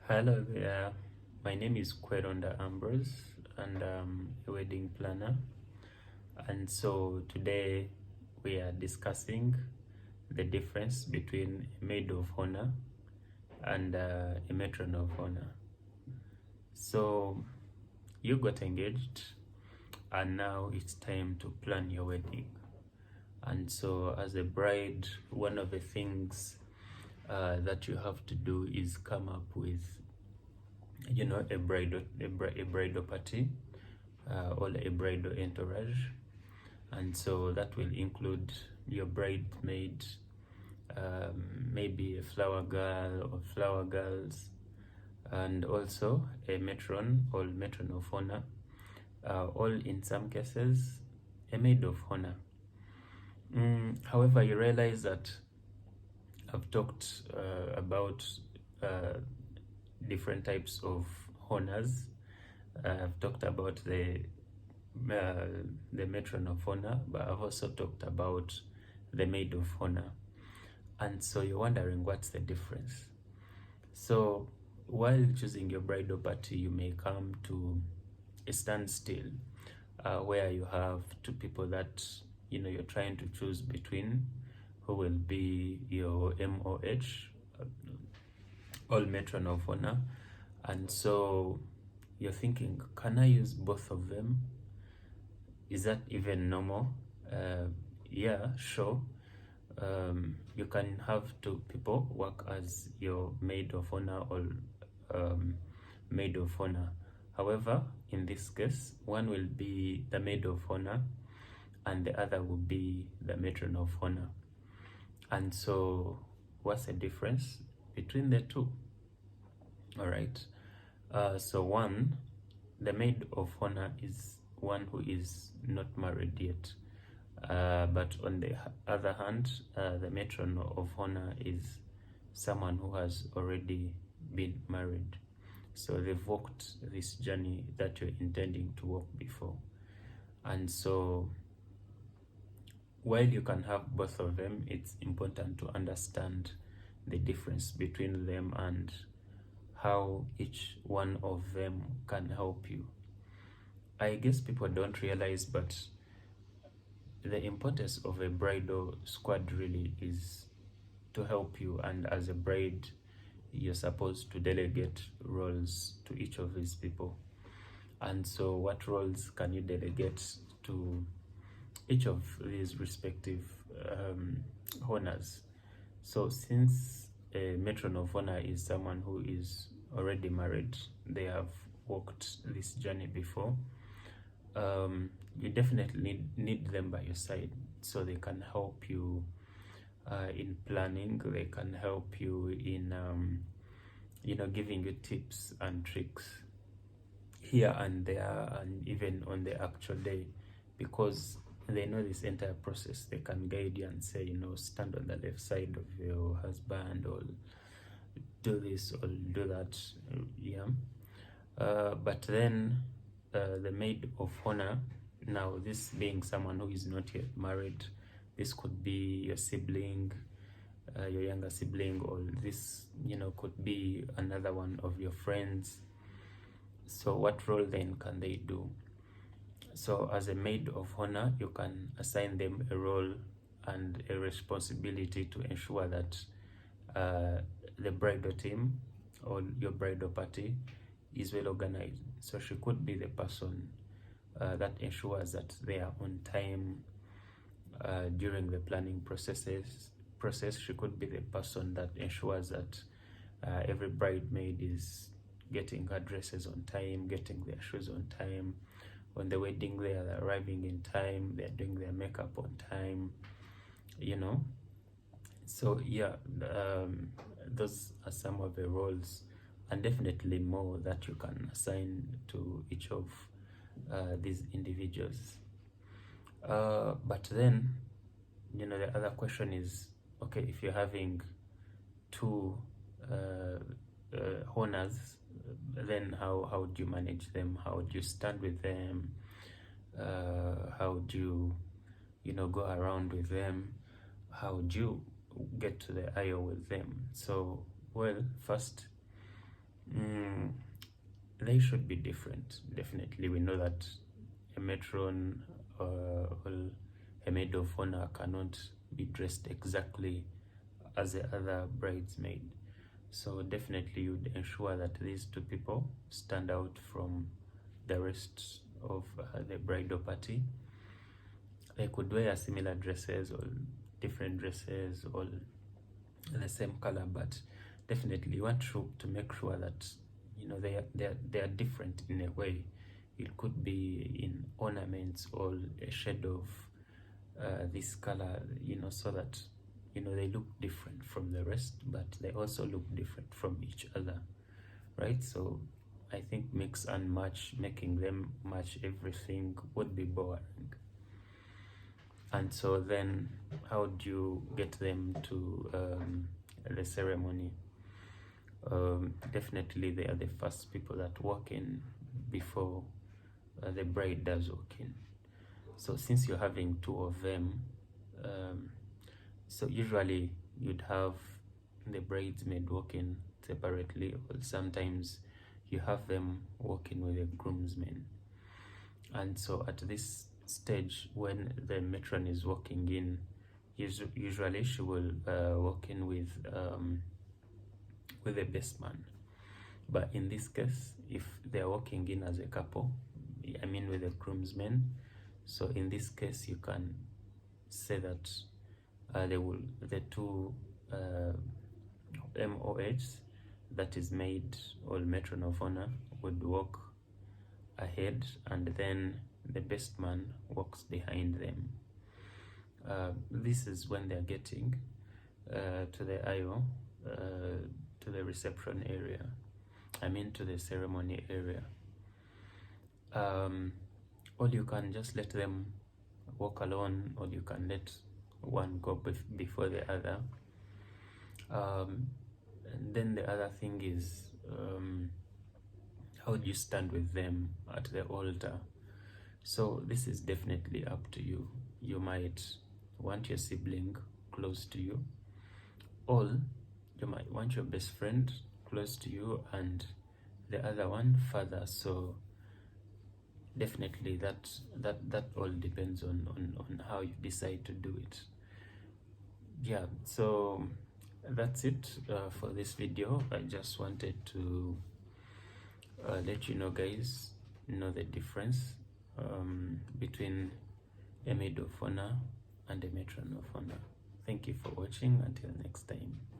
Hello there, my name is Kweronda Ambrose and I'm a wedding planner. And so today we are discussing the difference between a maid of honor and a matron of honor. So you got engaged and now it's time to plan your wedding. And so as a bride, one of the things that you have to do is come up with a bridal party or a bridal entourage. And so that will include your bridesmaid, maybe a flower girl or flower girls, and also a matron or matron of honor, all in some cases a maid of honor. However, you realize that I've talked about different types of honors. I've talked about the matron of honor, but I've also talked about the maid of honor. And so you're wondering what's the difference. So while choosing your bridal party, you may come to a standstill where you have two people that you're trying to choose between, who will be your MOH, all matron of honor. And so you're thinking, can I use both of them? Is that even normal? Yeah, sure. You can have two people work as your maid of honor or maid of honor. However, in this case, one will be the maid of honor and the other will be the matron of honor. And so what's the difference between the two? All right. So one, the maid of honor is one who is not married yet. But on the other hand, the matron of honor is someone who has already been married. So they've walked this journey that you're intending to walk before. And so while you can have both of them, it's important to understand the difference between them and how each one of them can help you. I guess people don't realize, but the importance of a bridal squad really is to help you, and as a bride you're supposed to delegate roles to each of these people. And so what roles can you delegate to each of these respective honors? So since a matron of honor is someone who is already married, they have walked this journey before, you definitely need them by your side so they can help you in planning. They can help you in giving you tips and tricks here and there, and even on the actual day, because they know this entire process. They can guide you and say, stand on the left side of your husband, or do this or do that. But then the maid of honor, now this being someone who is not yet married, this could be your sibling, your younger sibling, or this could be another one of your friends. So what role then can they do? So as a maid of honor, you can assign them a role and a responsibility to ensure that the bridal team or your bridal party is well organized. So she could be the person that ensures that they are on time during the planning process. She could be the person that ensures that every bridesmaid is getting her dresses on time, getting their shoes on time. On the wedding day, they're arriving in time, they're doing their makeup on time, So yeah, those are some of the roles, and definitely more that you can assign to each of these individuals. But then, the other question is, okay, if you're having two honors, then how do you manage them? How do you stand with them? How do you go around with them? How do you get to the aisle with them? So, well, first, They should be different. Definitely, we know that a matron or a maid of honor cannot be dressed exactly as the other bridesmaid. So definitely you'd ensure that these two people stand out from the rest of the bridal party. They could wear similar dresses or different dresses or the same color, but definitely you want to make sure that they are different in a way. It could be in ornaments or a shade of this color, so that they look different from the rest, but they also look different from each other, right? So I think mix and match, making them match everything would be boring. And so then how do you get them to the ceremony? Definitely they are the first people that walk in before the bride does walk in. So since you're having two of them, so usually you'd have the bridesmaid walking separately, or sometimes you have them walking with the groomsmen. And so at this stage, when the matron is walking in, usually she will walk in with the best man. But in this case, if they're walking in as a couple, I mean with the groomsmen, so in this case you can say that the two MOHs, that is maid or matron of honor, would walk ahead, and then the best man walks behind them. This is when they're getting to the aisle, to the reception area, I mean to the ceremony area. Or you can just let them walk alone, or you can let one go before the other. And then the other thing is, how do you stand with them at the altar? So this is definitely up to you. You might want your sibling close to you, or you might want your best friend close to you and the other one further. So definitely that all depends on how you decide to do it. Yeah, so that's it for this video. I just wanted to let you know, guys, the difference between a maid of honor and a matron of honor. Thank you for watching. Until next time.